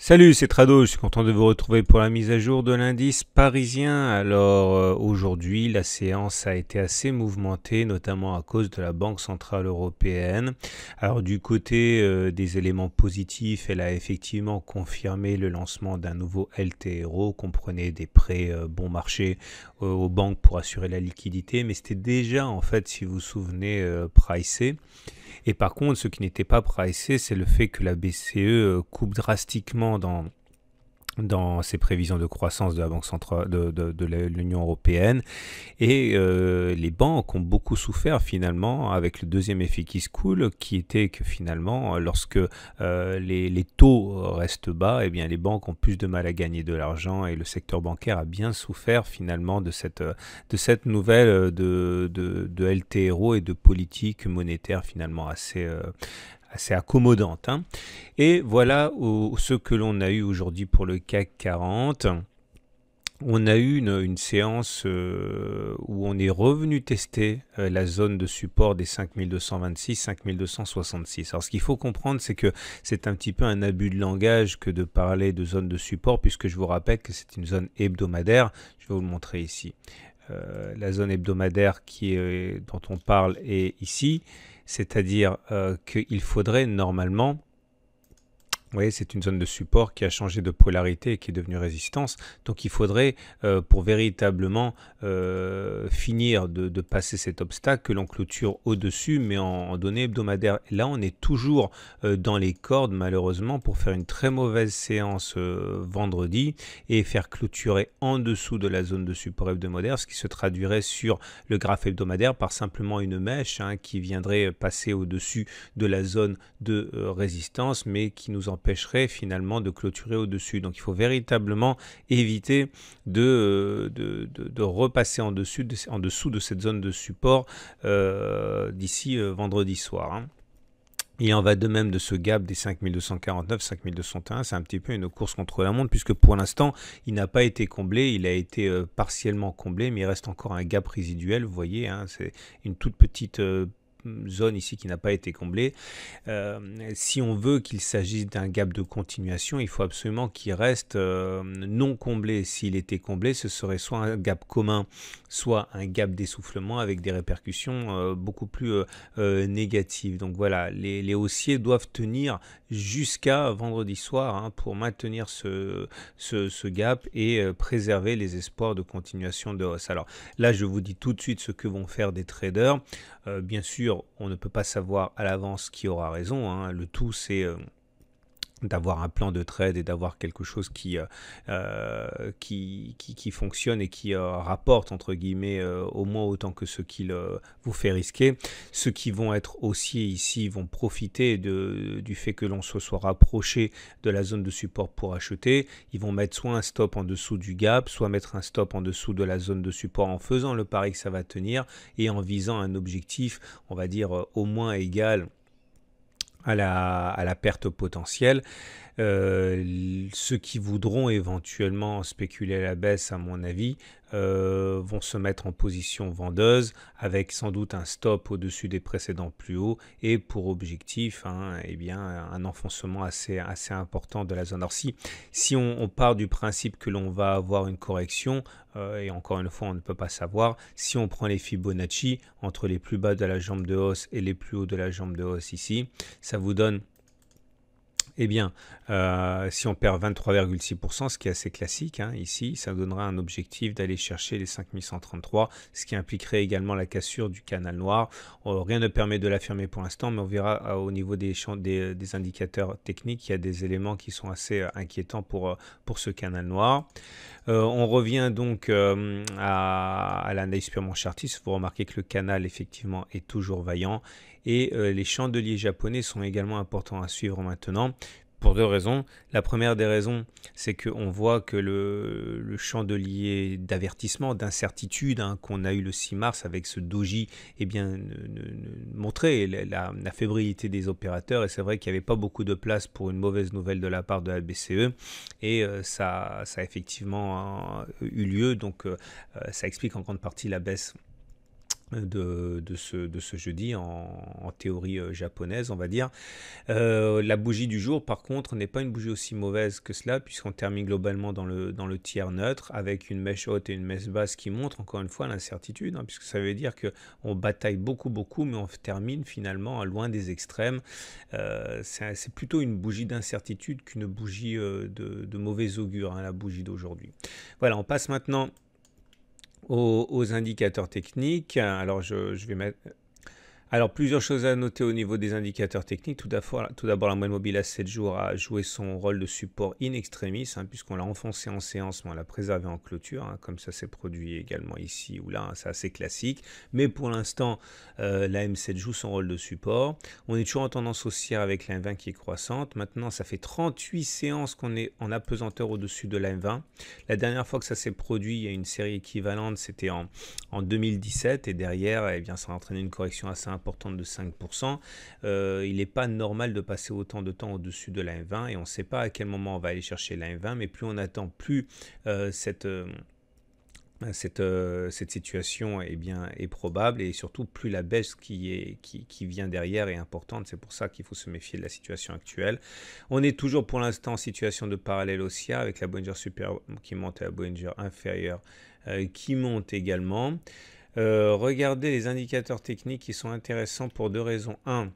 Salut, c'est Trado, je suis content de vous retrouver pour la mise à jour de l'indice parisien. Alors aujourd'hui, la séance a été assez mouvementée, notamment à cause de la Banque Centrale Européenne. Alors du côté des éléments positifs, elle a effectivement confirmé le lancement d'un nouveau LTRO, comprenait des prêts bon marché aux banques pour assurer la liquidité, mais c'était déjà en fait, si vous vous souvenez, pricé. Et par contre, ce qui n'était pas pricé, c'est le fait que la BCE coupe drastiquement dans ses prévisions de croissance de la Banque centrale de l'Union européenne. Et les banques ont beaucoup souffert finalement avec le deuxième effet qui se coule, qui était que finalement, lorsque les taux restent bas, eh bien, les banques ont plus de mal à gagner de l'argent et le secteur bancaire a bien souffert finalement de cette nouvelle de LTRO et de politique monétaire finalement assez accommodante, hein. Et voilà ce que l'on a eu aujourd'hui pour le CAC 40. On a eu une séance où on est revenu tester la zone de support des 5226, 5266. Alors ce qu'il faut comprendre, c'est que c'est un petit peu un abus de langage que de parler de zone de support, puisque je vous rappelle que c'est une zone hebdomadaire. Je vais vous le montrer ici. La zone hebdomadaire dont on parle est ici, c'est-à-dire qu'il faudrait normalement... Vous voyez, c'est une zone de support qui a changé de polarité et qui est devenue résistance. Donc il faudrait, pour véritablement finir de passer cet obstacle, que l'on clôture au-dessus, mais en données hebdomadaires. Là, on est toujours dans les cordes, malheureusement, pour faire une très mauvaise séance vendredi et faire clôturer en dessous de la zone de support hebdomadaire, ce qui se traduirait sur le graphe hebdomadaire par simplement une mèche qui viendrait passer au-dessus de la zone de résistance, mais qui nous empêcherait finalement de clôturer au-dessus. Donc il faut véritablement éviter de repasser en dessous de cette zone de support d'ici vendredi soir, hein. Il en va de même de ce gap des 5249, 5201. C'est un petit peu une course contre la montre, puisque pour l'instant, il n'a pas été comblé. Il a été partiellement comblé, mais il reste encore un gap résiduel. Vous voyez, hein, c'est une toute petite zone ici qui n'a pas été comblée. Si on veut qu'il s'agisse d'un gap de continuation, il faut absolument qu'il reste non comblé. S'il était comblé, ce serait soit un gap commun, soit un gap d'essoufflement avec des répercussions beaucoup plus négatives. Donc voilà, les haussiers doivent tenir jusqu'à vendredi soir, hein, pour maintenir ce gap et préserver les espoirs de continuation de hausse. Alors là, je vous dis tout de suite ce que vont faire des traders. Bien sûr, on ne peut pas savoir à l'avance qui aura raison, hein. Le tout, c'est d'avoir un plan de trade et d'avoir quelque chose qui fonctionne et qui rapporte, entre guillemets, au moins autant que ce qu'il vous fait risquer. Ceux qui vont être haussiers ici vont profiter du fait que l'on se soit rapproché de la zone de support pour acheter. Ils vont mettre soit un stop en dessous du gap, soit mettre un stop en dessous de la zone de support en faisant le pari que ça va tenir et en visant un objectif, on va dire, au moins égal à la perte potentielle. Ceux qui voudront éventuellement spéculer à la baisse, à mon avis, vont se mettre en position vendeuse avec sans doute un stop au-dessus des précédents plus hauts et pour objectif, eh bien, un enfoncement assez important de la zone. Alors si on part du principe que l'on va avoir une correction, et encore une fois on ne peut pas savoir, si on prend les Fibonacci entre les plus bas de la jambe de hausse et les plus hauts de la jambe de hausse ici, ça vous donne, eh bien, si on perd 23,6%, ce qui est assez classique, hein, ici, ça donnera un objectif d'aller chercher les 5133, ce qui impliquerait également la cassure du canal noir. Rien ne permet de l'affirmer pour l'instant, mais on verra au niveau des indicateurs techniques, il y a des éléments qui sont assez inquiétants pour ce canal noir. On revient donc à l'analyse purement chartiste. Vous remarquez que le canal, effectivement, est toujours vaillant. Et les chandeliers japonais sont également importants à suivre maintenant, pour deux raisons. La première des raisons, c'est qu'on voit que le chandelier d'avertissement, d'incertitude, qu'on a eu le 6 mars avec ce doji, eh bien, montrait la fébrilité des opérateurs. Et c'est vrai qu'il n'y avait pas beaucoup de place pour une mauvaise nouvelle de la part de la BCE. Et ça a effectivement eu lieu. Donc ça explique en grande partie la baisse de ce jeudi en théorie japonaise, on va dire. La bougie du jour, par contre, n'est pas une bougie aussi mauvaise que cela, puisqu'on termine globalement dans le tiers neutre, avec une mèche haute et une mèche basse qui montrent encore une fois l'incertitude, hein, puisque ça veut dire qu'on bataille beaucoup, mais on termine finalement loin des extrêmes. C'est plutôt une bougie d'incertitude qu'une bougie de mauvais augure, hein, la bougie d'aujourd'hui. Voilà, on passe maintenant aux indicateurs techniques. Alors, je vais mettre... Alors, plusieurs choses à noter au niveau des indicateurs techniques. Tout d'abord, la moyenne mobile à 7 jours a joué son rôle de support in extremis, hein, puisqu'on l'a enfoncé en séance, mais on l'a préservé en clôture, hein, comme ça s'est produit également ici ou là, hein, c'est assez classique. Mais pour l'instant, la M7 joue son rôle de support. On est toujours en tendance haussière avec la M20 qui est croissante. Maintenant, ça fait 38 séances qu'on est en apesanteur au-dessus de la M20. La dernière fois que ça s'est produit, il y a une série équivalente, c'était en 2017, et derrière, eh bien, ça a entraîné une correction assez importante de 5%. Il n'est pas normal de passer autant de temps au-dessus de la M20 et on ne sait pas à quel moment on va aller chercher la M20, mais plus on attend, plus cette situation est probable et surtout plus la baisse qui vient derrière est importante. C'est pour ça qu'il faut se méfier de la situation actuelle. On est toujours pour l'instant en situation de parallèle haussière avec la Bollinger supérieure qui monte et la Bollinger inférieure qui monte également. Regardez les indicateurs techniques qui sont intéressants pour deux raisons. Un,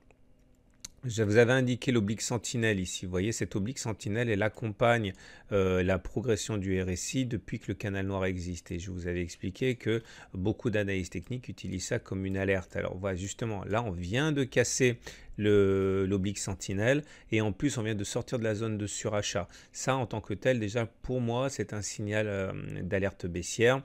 je vous avais indiqué l'oblique sentinelle ici. Vous voyez, cette oblique sentinelle, elle accompagne la progression du RSI depuis que le canal noir existe. Et je vous avais expliqué que beaucoup d'analyses techniques utilisent ça comme une alerte. Alors voilà, justement, là, on vient de casser l'oblique sentinelle et en plus, on vient de sortir de la zone de surachat. Ça, en tant que tel, déjà, pour moi, c'est un signal d'alerte baissière.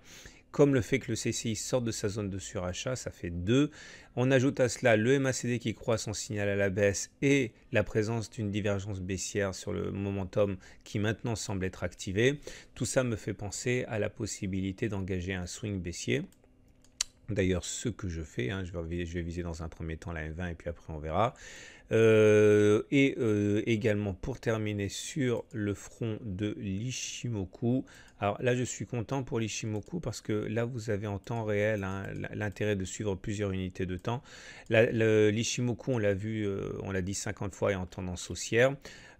Comme le fait que le CCI sorte de sa zone de surachat, ça fait 2. On ajoute à cela le MACD qui croît son signal à la baisse et la présence d'une divergence baissière sur le momentum qui maintenant semble être activé. Tout ça me fait penser à la possibilité d'engager un swing baissier. D'ailleurs, ce que je fais, hein, je vais viser dans un premier temps la M20 et puis après on verra. Également pour terminer sur le front de l'Ichimoku. Alors là je suis content pour l'Ichimoku parce que là vous avez en temps réel hein, l'intérêt de suivre plusieurs unités de temps. L'Ichimoku on l'a vu, on l'a dit 50 fois et en tendance haussière.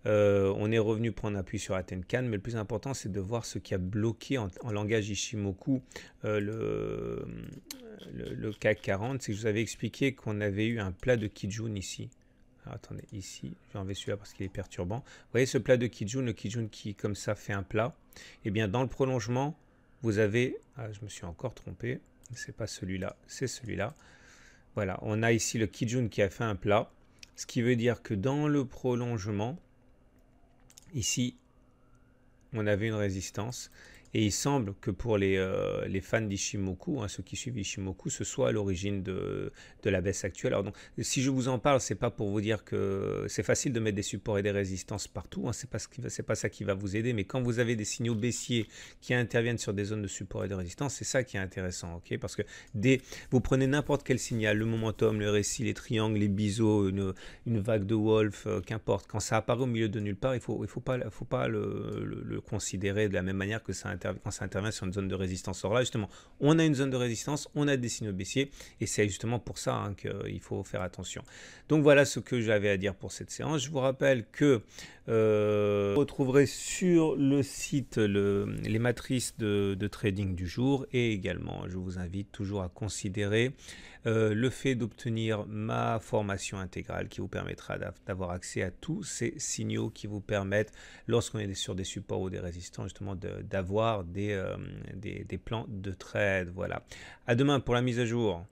On est revenu prendre appui sur la Tenkan, mais le plus important c'est de voir ce qui a bloqué en langage Ichimoku le CAC 40. C'est que je vous avais expliqué qu'on avait eu un plat de Kijun ici. Alors, attendez, ici, je vais enlever celui-là parce qu'il est perturbant. Vous voyez ce plat de Kijun, le Kijun qui comme ça fait un plat. Et bien dans le prolongement, vous avez, je me suis encore trompé, c'est pas celui-là, c'est celui-là. Voilà, on a ici le Kijun qui a fait un plat, ce qui veut dire que dans le prolongement, ici, on avait une résistance. Et il semble que pour les fans d'Ichimoku, hein, ceux qui suivent Ichimoku, ce soit à l'origine de la baisse actuelle. Alors donc, si je vous en parle, c'est pas pour vous dire que c'est facile de mettre des supports et des résistances partout. Hein, c'est pas ça qui va vous aider. Mais quand vous avez des signaux baissiers qui interviennent sur des zones de support et de résistance, c'est ça qui est intéressant, ok? Parce que vous prenez n'importe quel signal, le momentum, le récit, les triangles, les biseaux, une vague de Wolf, qu'importe. Quand ça apparaît au milieu de nulle part, il faut pas le considérer de la même manière que quand ça intervient sur une zone de résistance. Or là, justement, on a une zone de résistance, on a des signaux baissiers, et c'est justement pour ça hein, qu'il faut faire attention. Donc voilà ce que j'avais à dire pour cette séance. Je vous rappelle que vous retrouverez sur le site les matrices de trading du jour, et également, je vous invite toujours à considérer le fait d'obtenir ma formation intégrale qui vous permettra d'avoir accès à tous ces signaux qui vous permettent, lorsqu'on est sur des supports ou des résistants, justement d'avoir des plans de trade. Voilà. À demain pour la mise à jour.